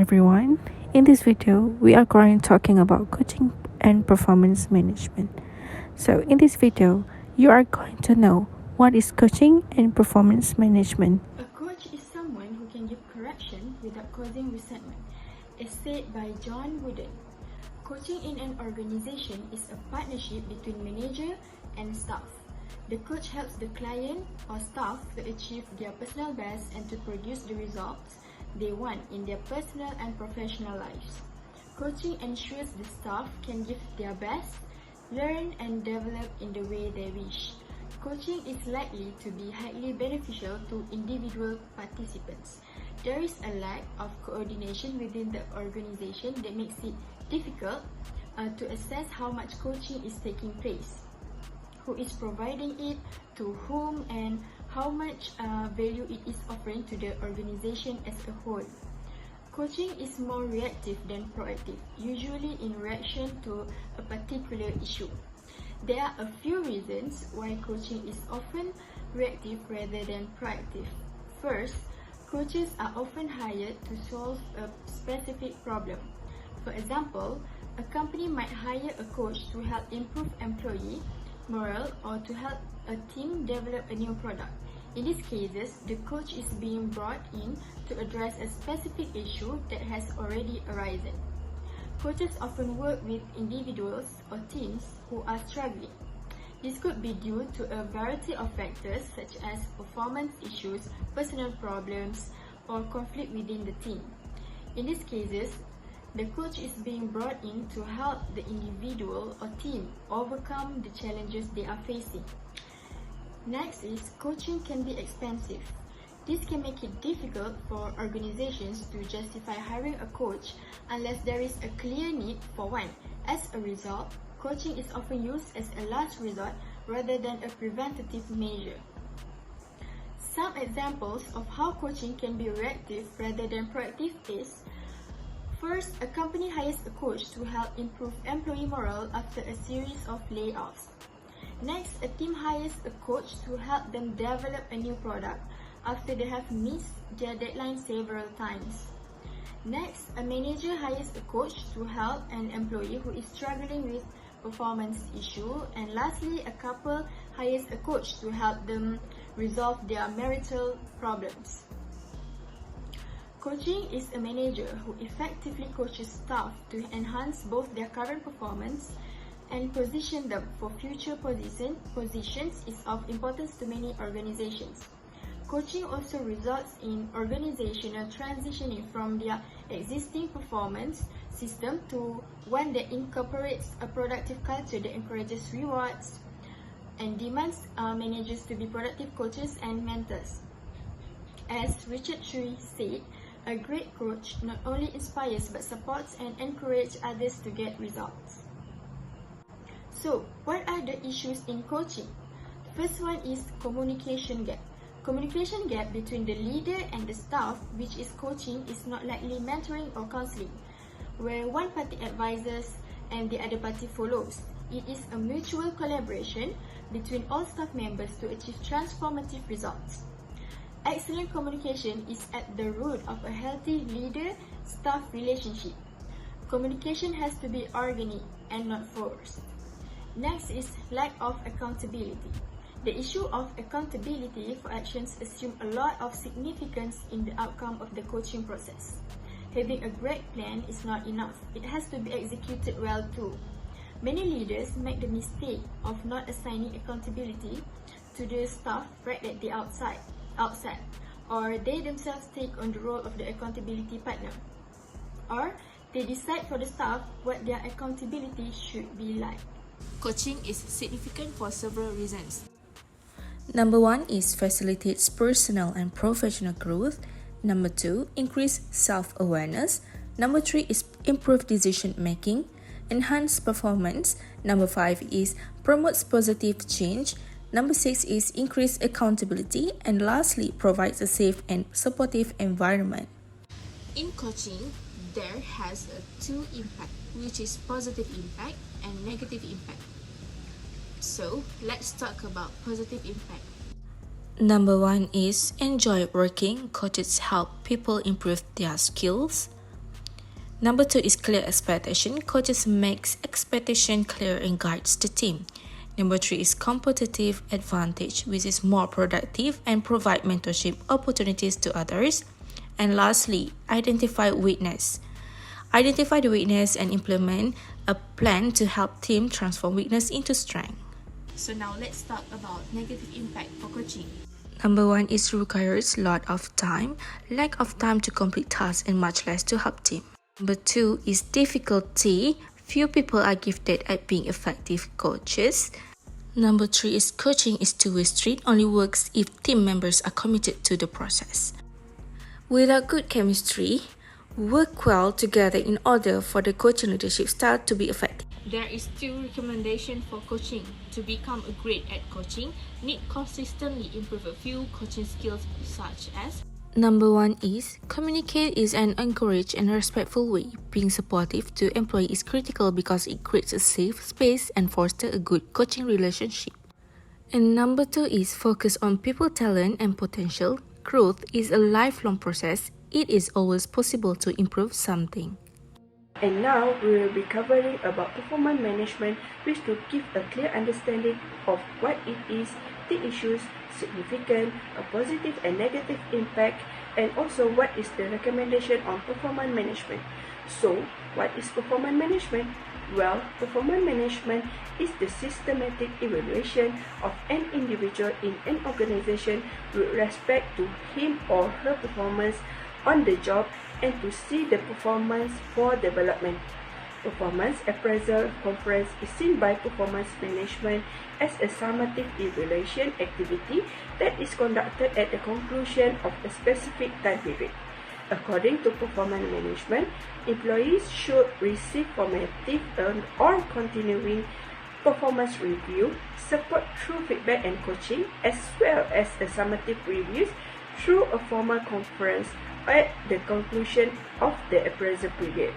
everyone. In this video, we are going talking about coaching and performance management. So, in this video, you are going to know what is coaching and performance management. A coach is someone who can give correction without causing resentment, as said by John Wooden. Coaching in an organization is a partnership between manager and staff. The coach helps the client or staff to achieve their personal best and to produce the results they want in their personal and professional lives. Coaching ensures the staff can give their best, learn and develop in the way they wish. Coaching is likely to be highly beneficial to individual participants. There is a lack of coordination within the organization that makes it difficult to assess how much coaching is taking place, who is providing it, to whom, and how much value it is offering to the organization as a whole. Coaching is more reactive than proactive, usually in reaction to a particular issue. There are a few reasons why coaching is often reactive rather than proactive. First, coaches are often hired to solve a specific problem. For example, a company might hire a coach to help improve employee morale or to help a team develop a new product. In these cases, the coach is being brought in to address a specific issue that has already arisen. Coaches often work with individuals or teams who are struggling. This could be due to a variety of factors such as performance issues, personal problems, or conflict within the team. In these cases, the coach is being brought in to help the individual or team overcome the challenges they are facing. Next is coaching can be expensive. This can make it difficult for organizations to justify hiring a coach unless there is a clear need for one. As a result, coaching is often used as a last resort rather than a preventative measure. Some examples of how coaching can be reactive rather than proactive is: first, a company hires a coach to help improve employee morale after a series of layoffs. Next, a team hires a coach to help them develop a new product after they have missed their deadline several times. Next, a manager hires a coach to help an employee who is struggling with performance issue. And lastly, a couple hires a coach to help them resolve their marital problems. Coaching is a manager who effectively coaches staff to enhance both their current performance and position them for future positions is of importance to many organizations. Coaching also results in organizational transitioning from their existing performance system to one that incorporates a productive culture that encourages rewards and demands managers to be productive coaches and mentors. As Richard Shui said, a great coach not only inspires but supports and encourages others to get results. So, what are the issues in coaching? The first one is communication gap. Communication gap between the leader and the staff, which is coaching, is not likely mentoring or counseling, where one party advises and the other party follows. It is a mutual collaboration between all staff members to achieve transformative results. Excellent communication is at the root of a healthy leader-staff relationship. Communication has to be organic and not forced. Next is lack of accountability. The issue of accountability for actions assumes a lot of significance in the outcome of the coaching process. Having a great plan is not enough. It has to be executed well too. Many leaders make the mistake of not assigning accountability to the staff right at the outset, or they themselves take on the role of the accountability partner, or they decide for the staff what their accountability should be like. Coaching is significant for several reasons. Number 1 is facilitates personal and professional growth. Number 2, increase self-awareness. Number 3 is improve decision making, enhance performance. Number 5 is promotes positive change. Number 6 is increase accountability. And lastly, provides a safe and supportive environment. In coaching, there has a two impact, which is positive impact and negative impact. So, let's talk about positive impact. Number 1 is enjoy working. Coaches help people improve their skills. Number 2 is clear expectation. Coaches makes expectation clear and guides the team. Number 3 is competitive advantage, which is more productive and provide mentorship opportunities to others. And lastly, identify weakness. Identify the weakness and implement a plan to help team transform weakness into strength. So now let's talk about negative impact for coaching. Number 1 is requires lot of time, lack of time to complete tasks and much less to help team. Number 2 is difficulty. Few people are gifted at being effective coaches. Number 3 is coaching is two-way street, only works if team members are committed to the process. Without good chemistry, work well together in order for the coaching leadership style to be effective. There is 2 recommendations for coaching. To become a great at coaching, need consistently improve a few coaching skills such as Number 1 is communicate is an encouraged and respectful way. Being supportive to employee is critical because it creates a safe space and fosters a good coaching relationship. And number 2 is focus on people talent and potential. Growth is a lifelong process. It is always possible to improve something. And now we will be covering about performance management, which to give a clear understanding of what it is, the issues, significant, a positive and negative impact, and also what is the recommendation on performance management. So, what is performance management? Well, performance management is the systematic evaluation of an individual in an organization with respect to him or her performance on the job and to see the performance for development. Performance appraisal conference is seen by performance management as a summative evaluation activity that is conducted at the conclusion of a specific time period. According to performance management, employees should receive formative or continuing performance review, support through feedback and coaching, as well as a summative reviews through a formal conference at the conclusion of the appraisal period.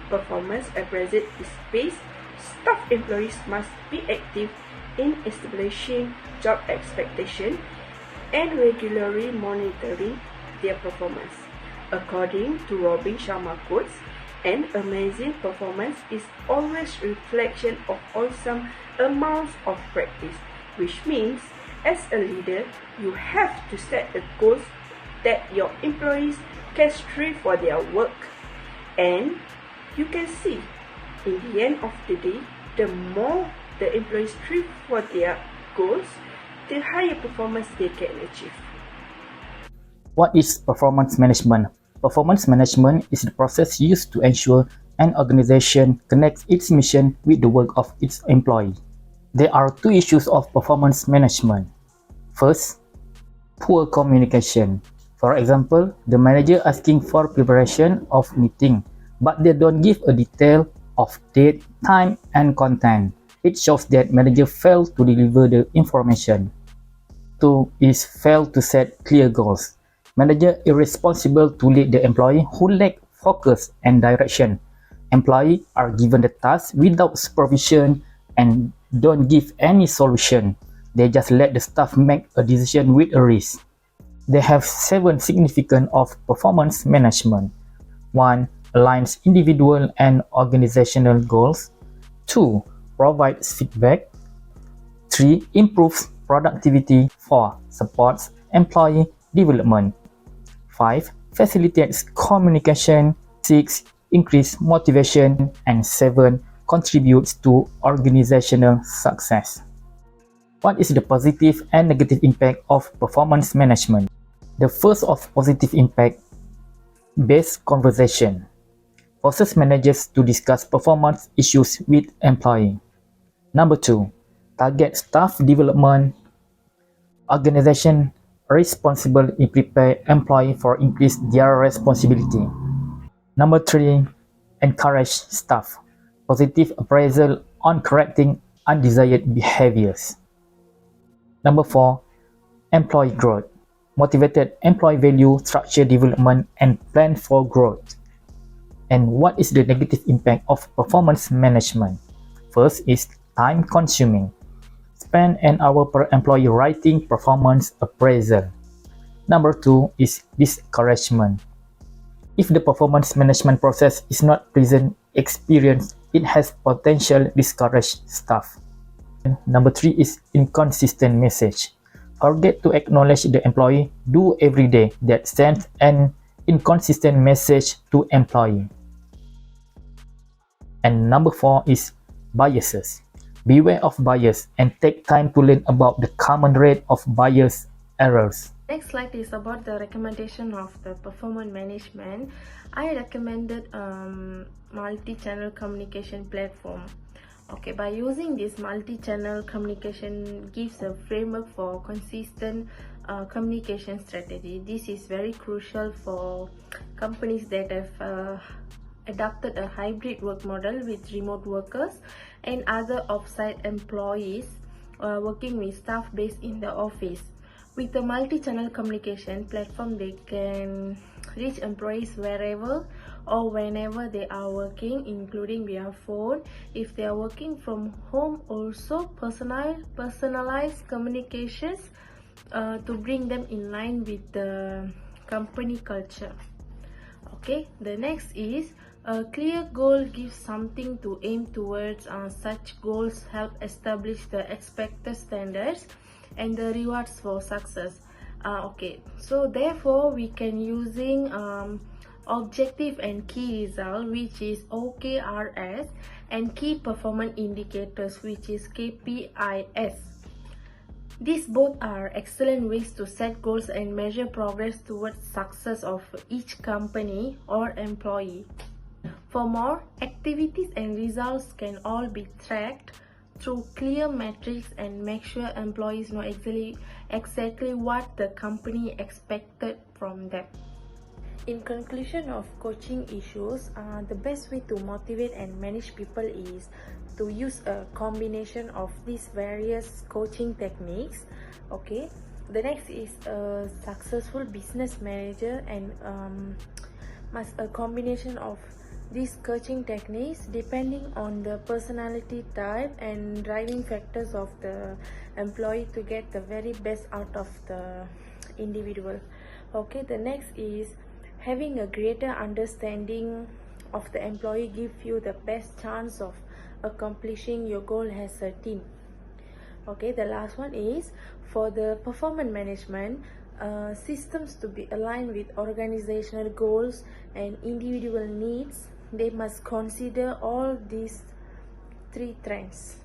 Performance appraisal is based. Staff employees must be active in establishing job expectation and regularly monitoring their performance. According to Robin Sharma quotes, an amazing performance is always reflection of awesome amounts of practice, which means as a leader, you have to set the goals that your employees can strive for their work. And you can see, in the end of the day, the more the employees strive for their goals, the higher performance they can achieve. What is performance management? Performance management is the process used to ensure an organization connects its mission with the work of its employee. There are 2 issues of performance management. First, poor communication. For example, the manager asking for preparation of meeting, but they don't give a detail of date, time, and content. It shows that manager failed to deliver the information. 2 is failed to set clear goals. Manager irresponsible to lead the employee who lack focus and direction. Employees are given the task without supervision and don't give any solution. They just let the staff make a decision with a risk. They have 7 significant of performance management. 1. Aligns individual and organizational goals. 2. Provides feedback. 3. Improves productivity. 4. Supports employee development. 5. Facilitates communication. 6. Increase motivation. And 7. Contributes to organizational success. What is the positive and negative impact of performance management? The first of positive impact, based conversation. Forces managers to discuss performance issues with employee. Number 2, target staff development. Organization responsible in prepare employee for increase their responsibility. Number 3, encourage staff. Positive appraisal on correcting undesired behaviors. Number 4, employee growth. Motivated employee value, structure development, and plan for growth. And what is the negative impact of performance management? First is time consuming. Spend an hour per employee writing performance appraisal. Number 2 is discouragement. If the performance management process is not present experience, it has potential discourage staff. Number 3 is inconsistent message. Forget to acknowledge the employee do every day that sends an inconsistent message to employee. And number 4 is biases. Beware of bias and take time to learn about the common rate of bias errors. Next slide is about the recommendation of the performance management. I recommended multi-channel communication platform. Okay, by using this multi-channel communication gives a framework for consistent communication strategy. This is very crucial for companies that have adopted a hybrid work model with remote workers and other off-site employees working with staff based in the office. With the multi-channel communication platform, they can reach employees wherever or whenever they are working, including via phone. If they are working from home, also personalized communications to bring them in line with the company culture. Okay, the next is a clear goal gives something to aim towards. Such goals help establish the expected standards and the rewards for success. Okay, so therefore we can using objective and key result, which is OKRs, and key performance indicators, which is KPIs. These both are excellent ways to set goals and measure progress towards success of each company or employee. For more, activities and results can all be tracked through clear metrics and make sure employees know exactly what the company expected from them. In conclusion of coaching issues, the best way to motivate and manage people is to use a combination of these various coaching techniques. Okay, the next is a successful business manager and must a combination of these coaching techniques depending on the personality type and driving factors of the employee to get the very best out of the individual. Okay, the next is having a greater understanding of the employee give you the best chance of accomplishing your goal as a team. Okay, the last one is for the performance management, systems to be aligned with organizational goals and individual needs. They must consider all these 3 trends.